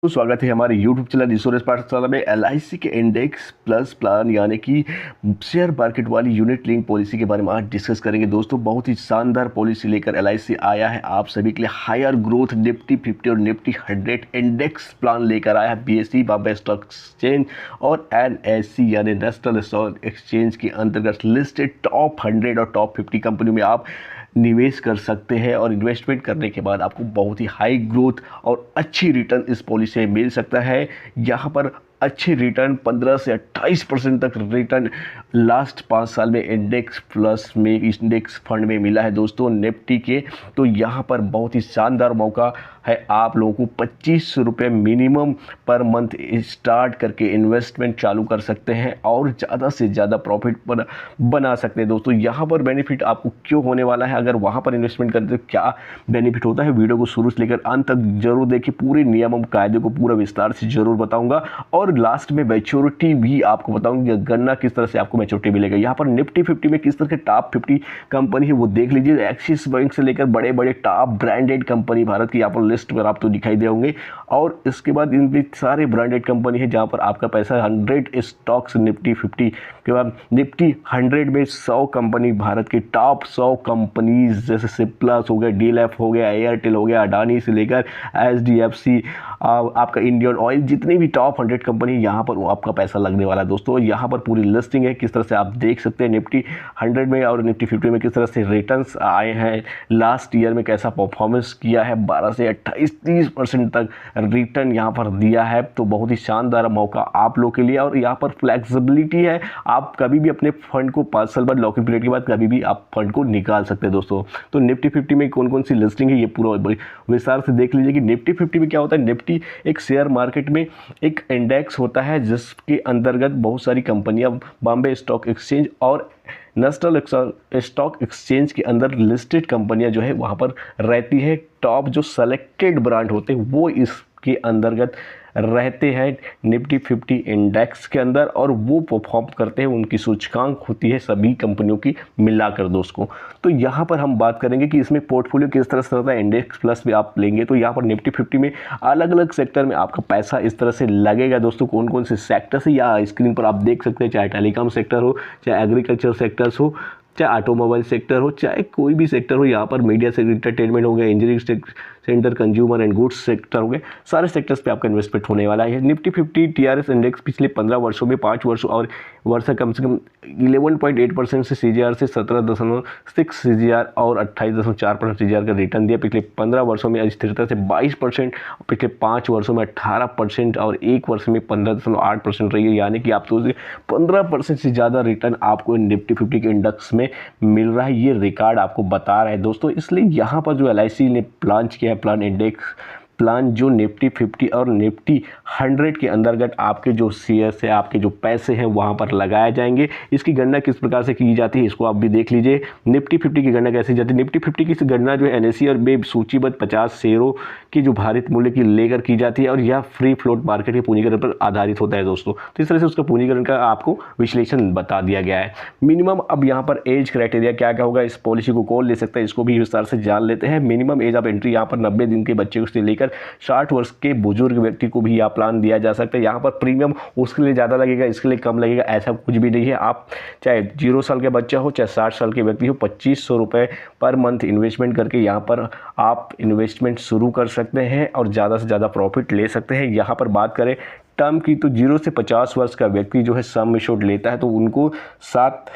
तो स्वागत है हमारे YouTube चैनल इंश्योरेंस पाठशाला में LIC के इंडेक्स प्लस प्लान यानी कि शेयर मार्केट वाली यूनिट लिंक पॉलिसी के बारे में आज डिस्कस करेंगे। दोस्तों बहुत ही शानदार पॉलिसी लेकर LIC आया है आप सभी के लिए। हायर ग्रोथ निफ्टी 50 और निफ्टी 100 इंडेक्स प्लान लेकर आया है BSE बॉम्बे स्टॉक एक्सचेंज और NSE यानी नेशनल स्टॉक एक्सचेंज के अंतर्गत लिस्टेड टॉप 100 और टॉप 50 कंपनियों में आप निवेश कर सकते हैं और इन्वेस्टमेंट करने के बाद आपको बहुत ही हाई ग्रोथ और अच्छी रिटर्न इस पॉलिसी में मिल सकता है। यहाँ पर अच्छे रिटर्न 15 से 28% तक रिटर्न लास्ट 5 साल में इंडेक्स प्लस में इंडेक्स फंड में मिला है दोस्तों निफ्टी के। तो यहाँ पर बहुत ही शानदार मौका है, आप लोगों को 25 रुपये मिनिमम पर मंथ स्टार्ट करके इन्वेस्टमेंट चालू कर सकते हैं और ज़्यादा से ज़्यादा प्रॉफिट बना सकते हैं दोस्तों। यहाँ पर बेनिफिट आपको क्यों होने वाला है, अगर वहाँ पर इन्वेस्टमेंट करते तो क्या बेनिफिट होता है, वीडियो को शुरू से लेकर अंत तक जरूर देखिए। पूरे नियम कायदे को पूरा विस्तार से जरूर बताऊँगा और लास्ट में मैच्योरिटी भी आपको बताऊंगी, गणना किस तरह से आपको मैच्योरिटी मिलेगा। यहाँ पर निफ्टी 50 में किस तरह के टॉप 50 कंपनी है वो देख लीजिए। एक्सिस बैंक से लेकर बड़े बड़े टॉप ब्रांडेड कंपनी भारत की यहाँ पर लिस्ट पर आपको दिखाई दे होंगे और इसके बाद इन सारे ब्रांडेड कंपनी है जहाँ पर आपका पैसा 100 स्टॉक्स निफ्टी 50 के बाद निफ्टी 100 में 100 कंपनी भारत के टॉप 100 कंपनीज जैसे सिप्लास हो गया, डीएलएफ हो गया, एयरटेल हो गया, अडानी से लेकर HDFC आपका इंडियन ऑयल, जितने भी टॉप 100 कंपनी यहाँ पर आपका पैसा लगने वाला है दोस्तों। यहाँ पर पूरी लिस्टिंग है, किस तरह से आप देख सकते हैं निफ्टी 100 में और निफ्टी 50 में किस तरह से रिटर्न्स आए हैं, लास्ट ईयर में कैसा परफॉर्मेंस किया है, 12 से 28-30% तक रिटर्न यहाँ पर दिया है। तो बहुत ही शानदार मौका आप लोग के लिए और यहाँ पर फ्लेक्सिबिलिटी है, आप कभी भी अपने फंड को 5 साल बाद लॉक इन पीरियड के बाद कभी भी आप फंड को निकाल सकते हैं दोस्तों। तो निफ्टी 50 में कौन कौन सी लिस्टिंग है ये पूरा विस्तार से देख लीजिए कि निफ्टी 50 में क्या होता है। निफ्टी एक शेयर मार्केट में एक इंडेक्स होता है जिसके अंतर्गत बहुत सारी कंपनियां बॉम्बे स्टॉक एक्सचेंज और नेशनल स्टॉक एक्सचेंज के अंदर लिस्टेड कंपनियां जो है वहां पर रहती है। टॉप जो सेलेक्टेड ब्रांड होते हैं वो इसके अंतर्गत रहते हैं निफ्टी 50 इंडेक्स के अंदर और वो परफॉर्म करते हैं, उनकी सूचकांक होती है सभी कंपनियों की मिलाकर दोस्तों। तो यहाँ पर हम बात करेंगे कि इसमें पोर्टफोलियो किस तरह से रहता है। इंडेक्स प्लस भी आप लेंगे तो यहाँ पर निफ्टी 50 में अलग अलग सेक्टर में आपका पैसा इस तरह से लगेगा दोस्तों। कौन कौन से सेक्टर से या स्क्रीन पर आप देख सकते हैं, चाहे टेलीकॉम सेक्टर हो, चाहे एग्रीकल्चर सेक्टर्स हो, चाहे ऑटोमोबाइल सेक्टर हो, चाहे कोई भी सेक्टर हो। यहाँ पर मीडिया से इंटरटेनमेंट हो गया, engineering centre, consumer and goods sector हो गए, सारे सेक्टर्स पे आपका इन्वेस्टमेंट होने वाला है। निफ्टी 50 TRS इंडेक्स पिछले 15 वर्षों में 5 वर्षों और वर्ष कम से कम 11.8% से CGR से 17.6 CGR और 28.4% CGR का रिटर्न दिया। पिछले 15 वर्षों में स्थिरता से 22%, पिछले 5 वर्षों में 18% और एक वर्ष में 15.8% रही है। यानी कि आप तो 15% से ज़्यादा रिटर्न आपको निफ्टी 50 के इंडेक्स में मिल रहा है। ये रिकॉर्ड आपको बता रहा है दोस्तों। इसलिए यहाँ पर जो LIC ने लॉन्च किया है प्लान इंडेक्स प्लान, जो निफ्टी 50 और निफ्टी 100 के अंतर्गत आपके जो शेयर्स है, आपके जो पैसे हैं वहाँ पर लगाए जाएंगे। इसकी गणना किस प्रकार से की जाती है इसको आप भी देख लीजिए। निफ्टी 50 की गणना कैसे जाती है। निफ्टी 50 की गणना जो है NSE और में सूचीबद्ध 50 शेयरों की जो भारित मूल्य की लेकर की जाती है और यह फ्री फ्लोट मार्केट के पूंजीकरण पर आधारित होता है दोस्तों। तो इस तरह से उसका पूंजीकरण का आपको विश्लेषण बता दिया गया है। मिनिमम अब यहाँ पर एज क्राइटेरिया क्या क्या होगा, इस पॉलिसी को कौन ले सकता है इसको भी विस्तार से जान लेते हैं। मिनिमम एज ऑफ एंट्री यहाँ पर 90 दिन के बच्चे से लेकर 60 वर्ष के बुजुर्ग व्यक्ति को भी यह प्लान दिया जा सकता है। यहाँ पर प्रीमियम उसके लिए ज़्यादा लगेगा, इसके लिए कम लगेगा, ऐसा कुछ भी नहीं है। आप चाहे 0 साल के बच्चा हो, चाहे 60 साल के व्यक्ति हो, 2500 रुपये पर मंथ इन्वेस्टमेंट करके यहाँ पर आप इन्वेस्टमेंट शुरू कर सकते हैं और ज़्यादा से ज़्यादा प्रॉफिट ले सकते हैं। यहाँ पर बात करें टर्म की तो 0 से 50 वर्ष का व्यक्ति जो है सम एश्योर्ड लेता है तो उनको 7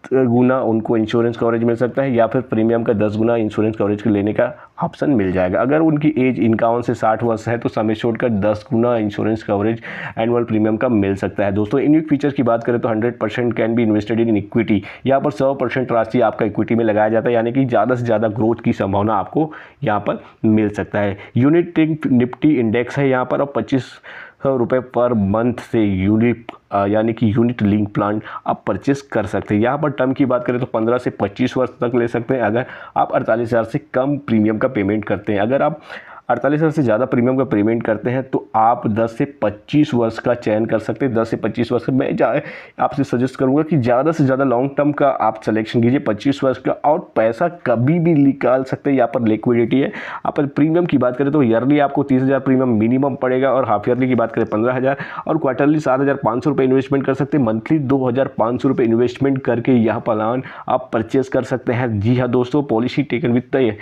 गुना उनको इंश्योरेंस कवरेज मिल सकता है या फिर प्रीमियम का 10 गुना इंश्योरेंस कवरेज के लेने का ऑप्शन मिल जाएगा। अगर उनकी एज 51 से 60 वर्ष है तो सम एश्योर्ड का 10 गुना इंश्योरेंस कवरेज एनुअल प्रीमियम का मिल सकता है दोस्तों। यूनिक फीचर्स की बात करें तो 100% can be invested in equity. यहाँ पर 100% राशि आपका इक्विटी में लगाया जाता है, यानी कि ज़्यादा से ज़्यादा ग्रोथ की संभावना आपको यहाँ पर मिल सकता है। यूनिट निफ्टी इंडेक्स है यहाँ पर और 2500 रुपये पर मंथ से यूनिट यानी कि यूनिट लिंक प्लान आप परचेस कर सकते हैं। यहाँ पर टर्म की बात करें तो 15 से 25 वर्ष तक ले सकते हैं अगर आप 48,000 से कम प्रीमियम का पेमेंट करते हैं। अगर आप 48,000 से ज़्यादा प्रीमियम का पेमेंट करते हैं तो आप 10 से 25 वर्ष का चयन कर सकते हैं। 10 से 25 वर्ष मैं आपसे सजेस्ट करूंगा कि ज़्यादा से ज़्यादा लॉन्ग टर्म का आप सिलेक्शन कीजिए 25 वर्ष का, और पैसा कभी भी निकाल सकते हैं। यहाँ पर लिक्विडिटी है। आप प्रीमियम की बात करें तो ईयरली आपको 30,000 प्रीमियम मिनिमम पड़ेगा, और हाफ ईयरली की बात करें 15,000, और क्वार्टरली 7,500 रुपये इन्वेस्टमेंट कर सकते हैं। मंथली 2,500 रुपये इन्वेस्टमेंट करके यह प्लान आप परचेज कर सकते हैं। जी हाँ दोस्तों, policy taken with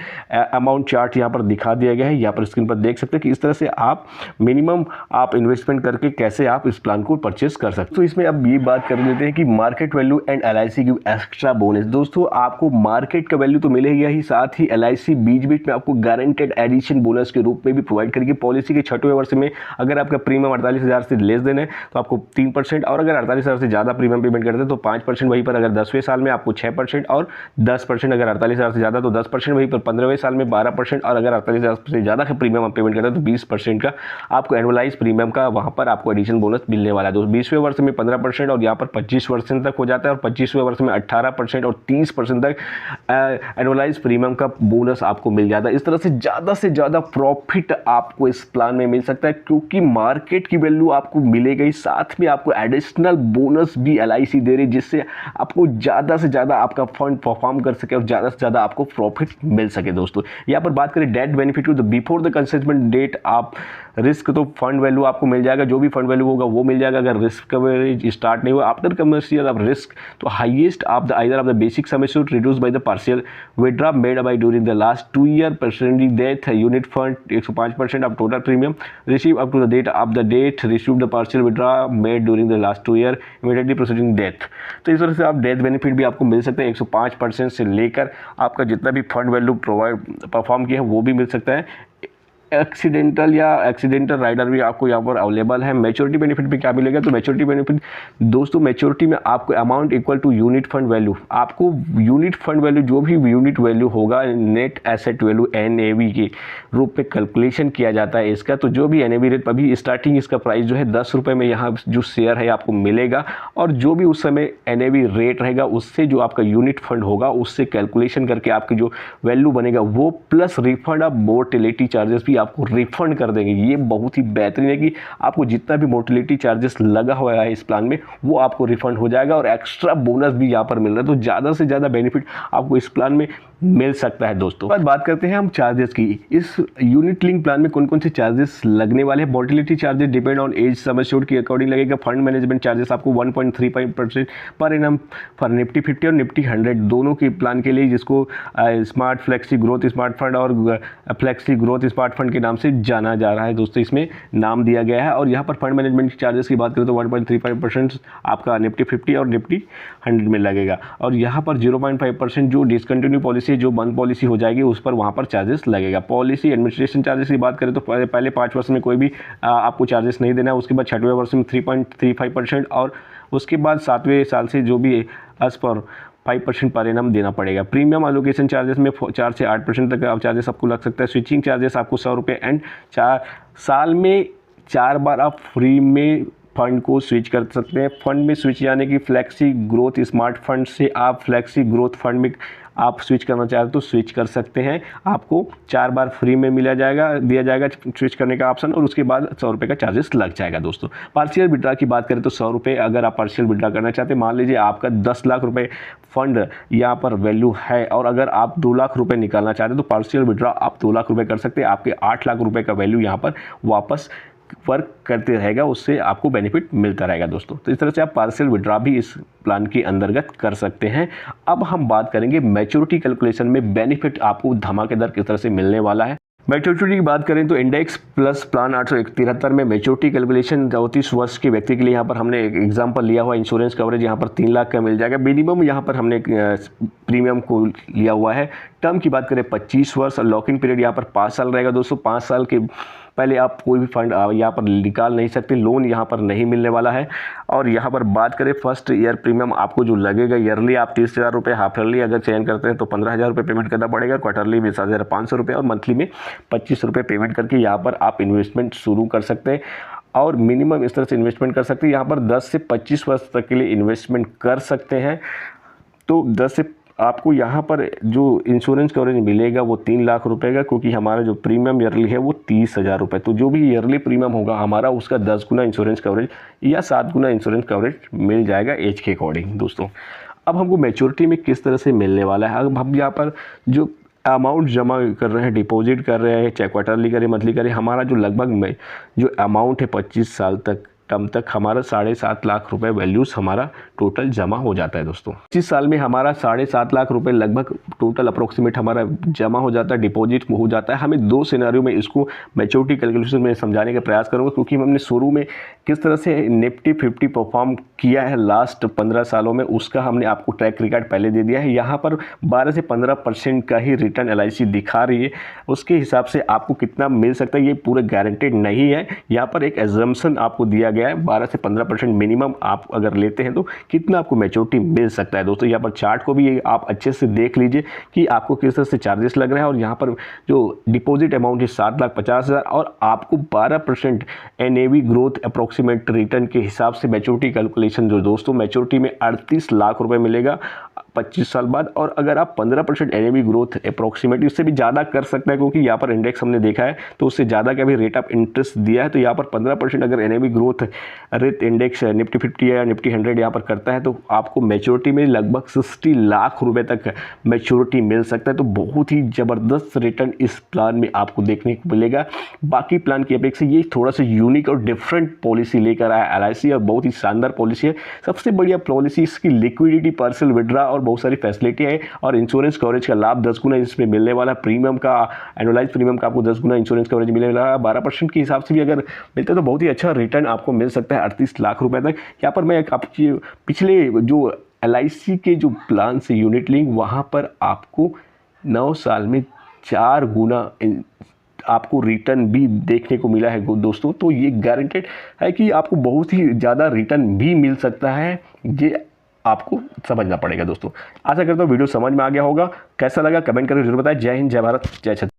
amount chart यहाँ पर दिखा दिया गया है। यहाँ पर स्क्रीन पर देख सकते हैं कि इस तरह से आप मिनिमम आप इन्वेस्टमेंट करके कैसे आप इस प्लान को परचेस कर सकते हैं। तो इसमें अब ये बात कर लेते हैं कि मार्केट वैल्यू एंड LIC की एक्स्ट्रा बोनस। दोस्तों आपको मार्केट का वैल्यू तो मिलेगा ही, साथ ही LIC बीच बीच में आपको गारंटेड एडिशन बोनस के रूप में भी प्रोवाइड करेगी। पॉलिसी के 6वें वर्ष में अगर आपका प्रीमियम 48,000 से लेस देन है तो आपको 3%, और अगर 48,000 से ज़्यादा प्रीमियम पेमेंट करते हैं तो 5%, वहीं पर अगर 10वें साल में आपको 6% और 10%, अगर 48,000 से ज़्यादा तो 10%, वहीं पर 15वें साल में 12%, और अगर 48,000 से ज़्यादा का प्रीमियम आप पेमेंट करते हैं तो 20% का आपको एनुअलाइज प्रीमियम का वहाँ पर आपको एडिशन बोनस मिलने वाला है। दोस्तों 20वें वर्ष में 15%, और यहाँ पर 25% तक हो जाता है, और 25वें वर्ष में 18% और 30% तक एनुअलाइज प्रीमियम का बोनस आपको मिल जाता है। इस तरह से ज़्यादा प्रॉफिट आपको इस प्लान में मिल सकता है, क्योंकि मार्केट की वैल्यू आपको मिलेगा ही, साथ में आपको एडिशनल बोनस भी LIC दे रही है, जिससे आपको ज़्यादा से ज़्यादा आपका फंड परफॉर्म कर सके और ज़्यादा से ज़्यादा आपको प्रॉफिट मिल सके। दोस्तों यहाँ पर बात करें डेथ बेनिफिट तो बिफोर द कंसेसमेंट डेट आप रिस्क तो फंड वैल्यू आपको मिल जाएगा, जो भी फंड वैल्यू होगा वो मिल जाएगा। अगर रिस्क कवरेज स्टार्ट नहीं हुआ आफ्टर कमर्शियल ऑफ रिस्क तो highest of the either of the basic sum assured reduce by the partial withdraw made by during the last 2 year percentage death unit fund 105% of total premium receive up to the date of the date receive the partial withdraw made during the last 2 year immediately proceeding death. तो इस तरह से आप death benefit भी आपको मिल सकते हैं। 105% से लेकर आपका जितना भी फंड वैल्यू प्रोवाइड परफॉर्म किया है वो भी मिल सकता है। एक्सीडेंटल राइडर भी आपको यहाँ पर अवेलेबल है। मैच्योरिटी बेनिफिट भी क्या मिलेगा, तो मैच्योरिटी बेनिफिट दोस्तों मैच्योरिटी में आपको amount equal to unit fund value, आपको यूनिट फंड वैल्यू जो भी यूनिट वैल्यू होगा नेट एसेट वैल्यू NAV के रूप में कैलकुलेशन किया जाता है इसका। तो जो भी NAV रेट अभी स्टार्टिंग इसका प्राइस जो है 10 रुपये में यहाँ जो शेयर है आपको मिलेगा, और जो भी उस समय NAV रेट रहेगा उससे जो आपका यूनिट फंड होगा उससे कैलकुलेशन करके आपकी जो वैल्यू बनेगा वो plus refund of mortality charges भी आपको रिफंड कर देंगे। ये बहुत ही बेहतरीन है कि आपको जितना भी मोर्टेलिटी चार्जेस लगा हुआ है इस प्लान में वो आपको रिफंड हो जाएगा, और एक्स्ट्रा बोनस भी यहाँ पर मिल रहा है। तो ज़्यादा से ज़्यादा बेनिफिट आपको इस प्लान में मिल सकता है। दोस्तों बात करते हैं हम चार्जेस की। इस यूनिट लिंक प्लान में कौन कौन से चार्जेस लगने वाले हैं। Mortality charges depend on age sum assured के अकॉर्डिंग लगेगा। फंड मैनेजमेंट चार्जेस आपको 1.35% पर एनम फॉर निफ्टी 50 और निफ्टी 100 दोनों के प्लान के लिए, जिसको smart flexi growth smart fund और फ्लेक्सी ग्रोथ स्मार्ट फंड के नाम से जाना जा रहा है। दोस्तों इसमें नाम दिया गया है। और यहाँ पर फंड मैनेजमेंट चार्जेस की बात करें तो 1.35% आपका निफ्टी 50 और निफ्टी 100 में लगेगा। और यहाँ पर 0.5% जो डिसकंटिन्यू पॉलिसी जो बंद पॉलिसी हो जाएगी उस पर वहाँ पर चार्जेस लगेगा। पॉलिसी एडमिनिस्ट्रेशन चार्जेस की बात करें तो पहले 5 वर्ष में कोई भी आपको चार्जेस नहीं देना है। उसके बाद 6वें वर्ष में 3.35% और उसके बाद 7वें साल से जो भी एज पर 5% पर एनम देना पड़ेगा। प्रीमियम एलोकेशन चार्जेस में 4 से 8% तक आप चार्जेस आपको लग सकता है। स्विचिंग चार्जेस आपको 100 रुपये एंड 4 साल में 4 बार आप फ्री में फंड को स्विच कर सकते हैं। फंड में स्विच यानी कि फ्लेक्सी ग्रोथ स्मार्ट फंड से आप फ्लेक्सी ग्रोथ फंड में आप स्विच करना चाहते तो स्विच कर सकते हैं। आपको 4 बार फ्री में दिया जाएगा स्विच करने का ऑप्शन, और उसके बाद 100 रुपये का चार्जेस लग जाएगा। दोस्तों पार्शियल विड्रॉ की बात करें तो 100 रुपये अगर आप पार्शियल विड्रॉ करना चाहते हैं, मान लीजिए आपका 10 लाख रुपये फंड यहाँ पर वैल्यू है और अगर आप 2 लाख रुपये निकालना चाहते हैं तो पार्शियल विड्रॉ आप 2 लाख रुपये कर सकते हैं। आपके 8 लाख रुपये का वैल्यू यहाँ पर वापस वर्क करते रहेगा, उससे आपको बेनिफिट मिलता रहेगा। दोस्तों तो इस तरह से आप पार्शियल विड्रॉ भी इस प्लान के अंतर्गत कर सकते हैं। अब हम बात करेंगे मैच्योरिटी कैलकुलेशन में बेनिफिट आपको धमाकेदार किस तरह से मिलने वाला है। मैच्योरिटी की बात करें तो इंडेक्स प्लस प्लान 873 में मैच्योरिटी कैलकुलेशन 34 वर्ष के व्यक्ति के लिए यहाँ पर हमने एक एग्जाम्पल लिया हुआ। इंश्योरेंस कवरेज यहाँ पर 3 लाख का मिल जाएगा। मिनिमम यहाँ पर हमने प्रीमियम को लिया हुआ है। टर्म की बात करें 25 वर्ष और लॉकिंग पीरियड यहाँ पर 5 साल रहेगा। दोस्तों 5 साल के पहले आप कोई भी फंड यहाँ पर निकाल नहीं सकते, लोन यहाँ पर नहीं मिलने वाला है। और यहाँ पर बात करें फर्स्ट ईयर प्रीमियम आपको जो लगेगा ईयरली आप 30,000 रुपये, हाफ ईयरली अगर चयन करते हैं तो 15,000 रुपये पेमेंट करना पड़ेगा, क्वार्टरली 20,500 रुपये और मंथली में 25 रुपये पेमेंट करके यहाँ पर आप इन्वेस्टमेंट शुरू कर सकते हैं। और मिनिमम इस तरह से इन्वेस्टमेंट कर सकते हैं। यहाँ पर 10 से 25 वर्ष तक के लिए इन्वेस्टमेंट कर सकते हैं। तो 10 से आपको यहाँ पर जो इंश्योरेंस कवरेज मिलेगा वो 3 लाख रुपए का, क्योंकि हमारा जो प्रीमियम ईयरली है वो 30,000 रुपये। तो जो भी ईयरली प्रीमियम होगा हमारा, उसका 10 गुना इंश्योरेंस कवरेज या 7 गुना इंश्योरेंस कवरेज मिल जाएगा एज के अकॉर्डिंग। दोस्तों अब हमको मैच्योरिटी में किस तरह से मिलने वाला है, अब हम यहाँ पर जो अमाउंट जमा कर रहे हैं, डिपॉजिट कर रहे हैं, चाहे क्वार्टरली करें मंथली करें, हमारा जो लगभग में जो अमाउंट है 25 साल तक टर्म तक हमारा 7.5 लाख रुपए वैल्यूज़ हमारा टोटल जमा हो जाता है। दोस्तों 25 साल में हमारा 7.5 लाख रुपए लगभग टोटल अप्रोक्सीमेट हमारा जमा हो जाता है, डिपॉजिट हो जाता है। हमें 2 सिनेरियो में इसको मैच्योरिटी कैलकुलेशन में समझाने का प्रयास करूँगा, क्योंकि हमने शुरू में किस तरह से निफ्टी 50 परफॉर्म किया है लास्ट 15 सालों में, उसका हमने आपको ट्रैक रिकॉर्ड पहले दे दिया है। यहाँ पर 12 से 15% का ही रिटर्न LIC दिखा रही है, उसके हिसाब से आपको कितना मिल सकता है ये पूरे गारंटेड नहीं है। यहाँ पर एक एजम्पशन आपको दिया गया है, 12 से 15% मिनिमम आप अगर लेते हैं तो कितना आपको मैच्योरिटी मिल सकता है। दोस्तों यहाँ पर चार्ट को भी आप अच्छे से देख लीजिए कि आपको किस तरह से चार्जेस लग रहा है। और यहाँ पर जो डिपॉजिट अमाउंट है 7,50,000 और आपको 12% NAV ग्रोथ अप्रोक्सीमेट रिटर्न के हिसाब से मैच्योरिटी कैलकुलेशन जो दोस्तों मैच्योरिटी में 38 लाख रुपए मिलेगा 25 साल बाद। और अगर आप 15% NAV ग्रोथ अप्रोक्सीमेट, इससे भी ज़्यादा कर सकते हैं क्योंकि यहाँ पर इंडेक्स हमने देखा है तो उससे ज़्यादा का भी रेट ऑफ इंटरेस्ट दिया है। तो यहाँ पर 15% अगर NAV growth rate index Nifty 50 या निफ्टी 100 यहाँ पर करता है तो आपको मैच्योरिटी में लगभग 60 लाख रुपए तक मैच्योरिटी मिल सकता है। तो बहुत ही ज़बरदस्त रिटर्न इस प्लान में आपको देखने को मिलेगा। बाकी प्लान की अपेक्षा ये थोड़ा सा यूनिक और डिफरेंट पॉलिसी लेकर आया LIC और बहुत ही शानदार पॉलिसी है। सबसे बढ़िया पॉलिसी इसकी लिक्विडिटी, पार्सल विड्रा और बहुत सारी फैसिलिटी है। और इंश्योरेंस कवरेज का लाभ 10 गुना इसमें मिलने वाला, प्रीमियम का एनुअलाइज प्रीमियम का आपको 10 गुना इंश्योरेंस कवरेज मिलने वाला, 12% के हिसाब से भी अगर मिलता है तो बहुत ही अच्छा रिटर्न आपको मिल सकता है 38 लाख रुपए तक। यहाँ पर मैं आपकी पिछले जो LIC के जो प्लान से यूनिट लिंक, वहाँ पर आपको 9 साल में 4 गुना आपको रिटर्न भी देखने को मिला है दोस्तों। तो ये गारंटेड है कि आपको बहुत ही ज़्यादा रिटर्न भी मिल सकता है, ये आपको समझना पड़ेगा। दोस्तों आशा करता हूँ वीडियो समझ में आ गया होगा। कैसा लगा कमेंट करके जरूर बताएं। जय हिंद, जय भारत, जय छत्तीसगढ़।